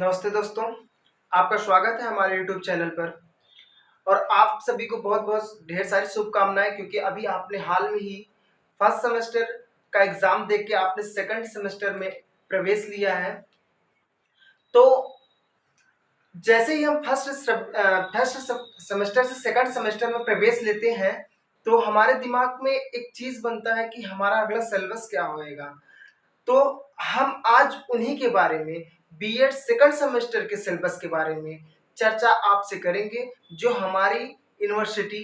नमस्ते दोस्तों, आपका स्वागत है हमारे यूट्यूब चैनल पर। और आप सभी को बहुत-बहुत ढेर सारी शुभकामनाएँ, क्योंकि अभी आपने हाल में ही फर्स्ट सेमेस्टर का एग्ज़ाम देके के आपने सेकंड सेमेस्टर में प्रवेश लिया है। तो जैसे ही हम फर्स्ट सेमेस्टर से सेकंड सेमेस्टर में प्रवेश लेते हैं, तो हमारे दिमाग में एक चीज़ बनता है कि हमारा अगला सिलेबस क्या होएगा। तो हम आज उन्हीं के बारे में, बीएड सेकंड सेमेस्टर के सिलेबस के बारे में चर्चा आपसे करेंगे, जो हमारी यूनिवर्सिटी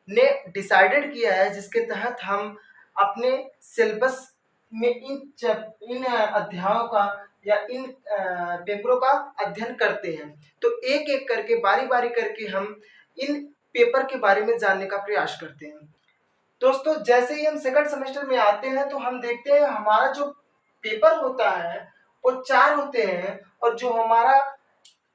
ने डिसाइडेड किया है, जिसके तहत हम अपने सिलेबस में इन अध्यायों का या इन पेपरों का अध्ययन करते हैं। तो एक-एक करके, बारी-बारी करके हम इन पेपर के बारे में जानने का प्रयास करते हैं। दोस्तों, जैसे ही हम सेकंड सेमेस्टर में आते हैं, तो हम देखते हैं हमारा जो पेपर होता है वो 4 होते हैं, और जो हमारा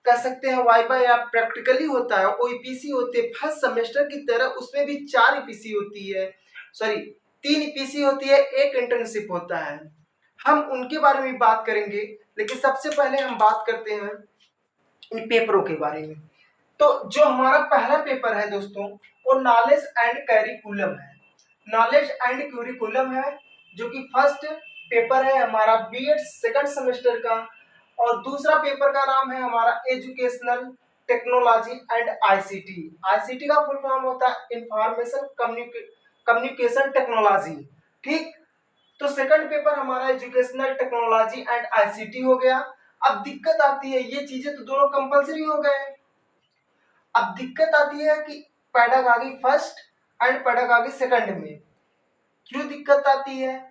कह सकते हैं वाइवा या प्रैक्टिकली होता है वो ईपीसी होते हैं। फर्स्ट सेमेस्टर की तरह उसमें भी 4 ईपीसी होती है, सॉरी 3 ईपीसी होती है, 1 इंटर्नशिप होता है। हम उनके बारे में बात करेंगे, लेकिन सबसे पहले हम बात करते हैं इन पेपरों के बारे में। तो जो हमारा पहला पेपर है दोस्तों, वो नॉलेज एंड करिकुलम है। नॉलेज एंड करिकुलम है, जो कि फर्स्ट पेपर है हमारा बीएड सेकंड सेमेस्टर का। और दूसरा पेपर का नाम है हमारा educational technology and ICT. ICT का फुल फॉर्म होता है इंफॉर्मेशन कम्युनिकेशन टेक्नोलॉजी। ठीक, तो सेकंड पेपर हमारा एजुकेशनल टेक्नोलॉजी एंड आईसीटी हो गया। अब दिक्कत आती है, ये चीजें तो दोनों कंपलसरी हो गए। अब दिक्कत आती है कि pedagogy first and pedagogy second में क्यों दिक्कत आती है।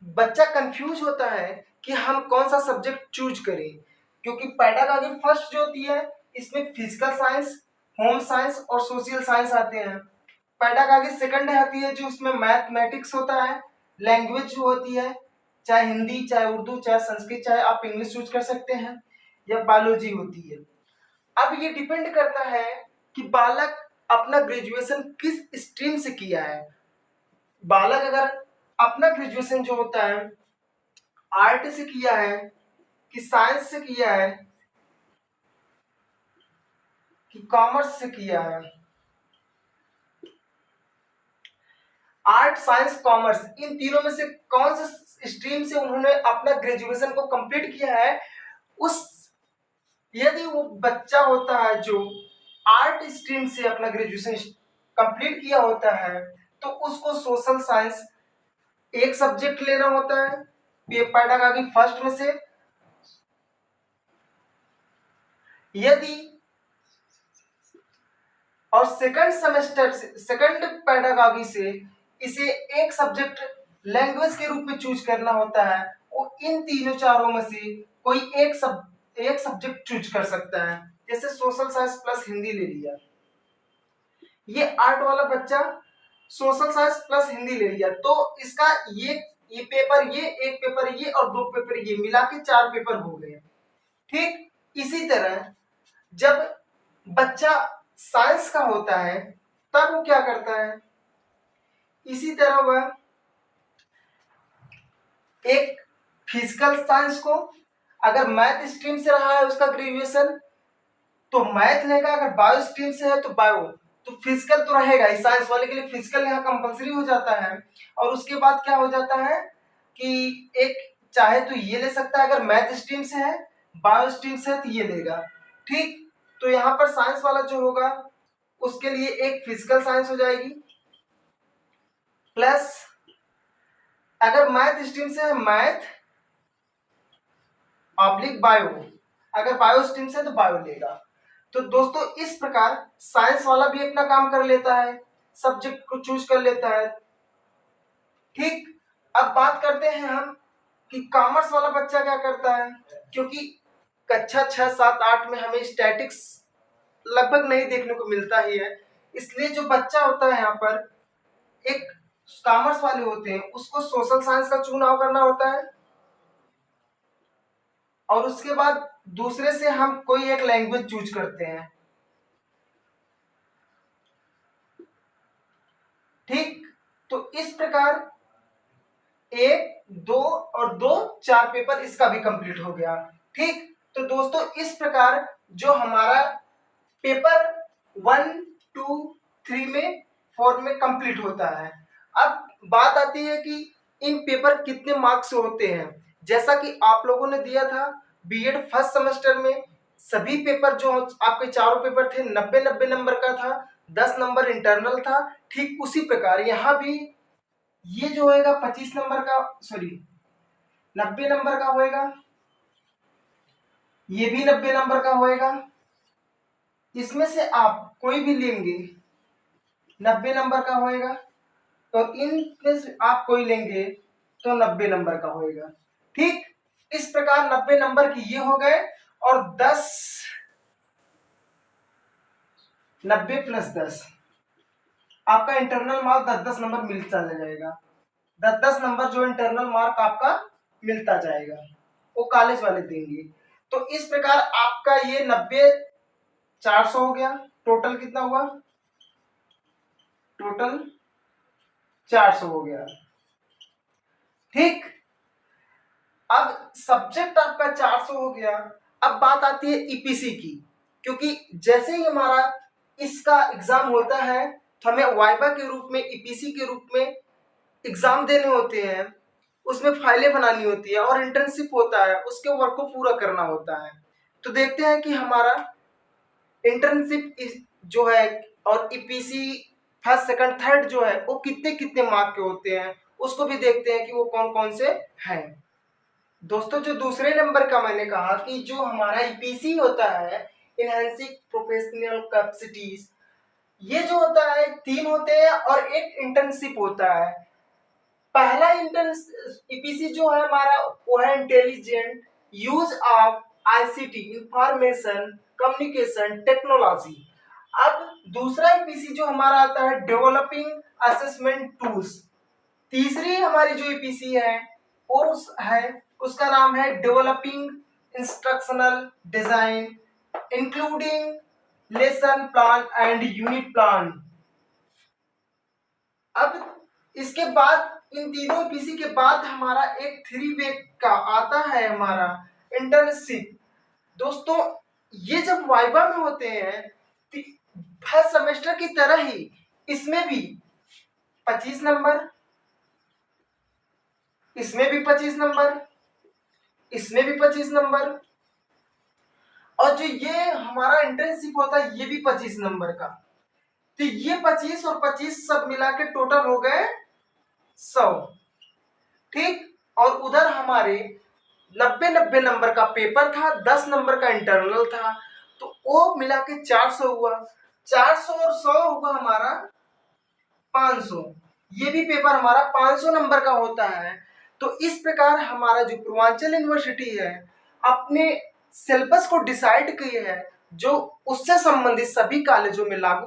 बच्चा कंफ्यूज होता है कि हम कौन सा सब्जेक्ट चूज करें, क्योंकि पेडागॉजी फर्स्ट जो होती है इसमें फिजिकल साइंस, होम साइंस और सोशल साइंस आते हैं। पेडागॉजी सेकंड आती है जो उसमें मैथमेटिक्स होता है, लैंग्वेज जो होती है, चाहे हिंदी, चाहे उर्दू, चाहे संस्कृत, चाहे आप इंग्लिश चूज कर सकते हैं, या बायोलॉजी होती है। अब ये डिपेंड करता है कि बालक अपना ग्रेजुएशन किस स्ट्रीम से किया है। बालक अगर अपना ग्रेजुएशन जो होता है आर्ट से किया है, कि साइंस से किया है, कि कॉमर्स से किया है, आर्ट साइंस कॉमर्स, इन तीनों में से कौन से स्ट्रीम से उन्होंने अपना ग्रेजुएशन को कंप्लीट किया है, उस यदि वो बच्चा होता है जो आर्ट स्ट्रीम से अपना ग्रेजुएशन कंप्लीट किया होता है, तो उसको सोशल साइंस एक सब्जेक्ट लेना होता है पेडागॉजी फर्स्ट में से। यदि और सेकंड सेमेस्टर से, सेकंड पेडागॉजी से इसे एक सब्जेक्ट लैंग्वेज के रूप में चूज करना होता है, वो इन तीनों चारों में से कोई एक सब्जेक्ट चूज कर सकता है। जैसे सोशल साइंस प्लस हिंदी ले लिया, ये आर्ट वाला बच्चा सोशल साइंस प्लस हिंदी ले लिया, तो इसका ये पेपर, ये एक पेपर, ये और 2 पेपर, ये मिला के 4 पेपर हो गए। ठीक, इसी तरह जब बच्चा साइंस का होता है तब वो क्या करता है, इसी तरह वह एक फिजिकल साइंस को, अगर मैथ स्ट्रीम से रहा है उसका ग्रेजुएशन तो मैथ लेगा, अगर बायो स्ट्रीम से है तो बायो, तो फिजिकल तो रहेगा ही, साइंस वाले के लिए फिजिकल यहाँ कंपलसरी हो जाता है। और उसके बाद क्या हो जाता है कि एक चाहे तो ये ले सकता है, अगर मैथ स्ट्रीम से है, बायो स्ट्रीम से है तो ये लेगा। ठीक, तो यहाँ पर साइंस वाला जो होगा उसके लिए एक फिजिकल साइंस हो जाएगी, प्लस अगर मैथ स्ट्रीम से है मैथ ऑब्लिक बायो, अगर बायो स्ट्रीम से है तो बायो लेगा। तो दोस्तों, इस प्रकार साइंस वाला भी अपना काम कर लेता है, सब्जेक्ट को चूज कर लेता है। ठीक, अब बात करते हैं हम कि कॉमर्स वाला बच्चा क्या करता है, क्योंकि कक्षा 6, 7, 8 में हमें स्टैटिक्स लगभग नहीं देखने को मिलता ही है, इसलिए जो बच्चा होता है यहाँ पर एक कॉमर्स वाले होते हैं, उसको सोशल साइंस का चुनाव करना होता है, और उसके बाद दूसरे से हम कोई एक लैंग्वेज चूज करते हैं। ठीक, तो इस प्रकार 1, 2 और 2, 4 पेपर इसका भी कंप्लीट हो गया। ठीक, तो दोस्तों इस प्रकार जो हमारा पेपर 1, 2, 3 में 4 में कंप्लीट होता है। अब बात आती है कि इन पेपर कितने मार्क्स होते हैं। जैसा कि आप लोगों ने दिया था बीएड फर्स्ट सेमेस्टर में सभी पेपर जो आपके चारों पेपर थे 90-90 नंबर का था, 10 नंबर इंटरनल था। ठीक उसी प्रकार यहाँ भी ये जो होएगा 25 नंबर का, सॉरी 90 नंबर का होएगा, ये भी 90 नंबर का होएगा। इसमें से आप कोई भी लेंगे 90 नंबर का होएगा, और इनमें से आप कोई लेंगे तो 90 नंबर का होएगा। ठीक इस प्रकार 90 नंबर की ये हो गए, और 90 + 10 आपका इंटरनल मार्क 10-10 नंबर मिलता जाएगा। 10-10 नंबर जो इंटरनल मार्क आपका मिलता जाएगा वो कॉलेज वाले देंगे। तो इस प्रकार आपका ये 90 400 हो गया। टोटल कितना हुआ? टोटल 400 हो गया। ठीक, अब सब्जेक्ट आपका 400 हो गया। अब बात आती है ईपीसी की, क्योंकि जैसे ही हमारा इसका एग्जाम होता है तो हमें वाइवा के रूप में, ईपीसी के रूप में एग्जाम देने होते हैं, उसमें फाइलें बनानी होती है और इंटर्नशिप होता है, उसके वर्क को पूरा करना होता है। तो देखते हैं कि हमारा इंटर्नशिप जो है और ईपीसी फर्स्ट सेकंड थर्ड जो है वो कितने कितने मार्क के होते हैं, उसको भी देखते हैं कि वो कौन कौन से हैं। दोस्तों जो दूसरे नंबर का मैंने कहा कि जो हमारा ईपीसी होता है, इनहैंसिंग प्रोफेशनल कैपेसिटीज, ये जो होता है 3 होते हैं और एक इंटर्नशिप होता है। पहला ईपीसी जो है हमारा वो है intelligent use of ICT, information communication technology. अब दूसरा ईपीसी जो हमारा आता है डेवलपिंग असेसमेंट टूल्स। तीसरी हमारी जो ईपीसी है वो उसका नाम है developing instructional design including lesson plan and unit plan. अब इसके बाद इन तीनों ईपीसी के बाद हमारा एक 3 वे का आता है हमारा इंटर्नशिप। दोस्तों ये जब वाइवा में होते हैं फर्स्ट सेमेस्टर की तरह ही इसमें भी 25 नंबर, इसमें भी 25 नंबर, इसमें भी 25 नंबर, और जो ये हमारा इंटर्नशिप होता है ये भी 25 नंबर का। तो ये 25 और 25 सब मिला के टोटल हो गए 100। ठीक, और उधर हमारे 90-90 नंबर का पेपर था, 10 नंबर का इंटरनल था, तो वो मिला के 400 हुआ। 400 और 100 हुआ हमारा 500। ये भी पेपर हमारा 500 नंबर का होता है। तो इस प्रकार हमारा जो पूर्वांचल यूनिवर्सिटी है अपने सिलेबस को डिसाइड किए है जो उससे संबंधित सभी कॉलेजों में लागू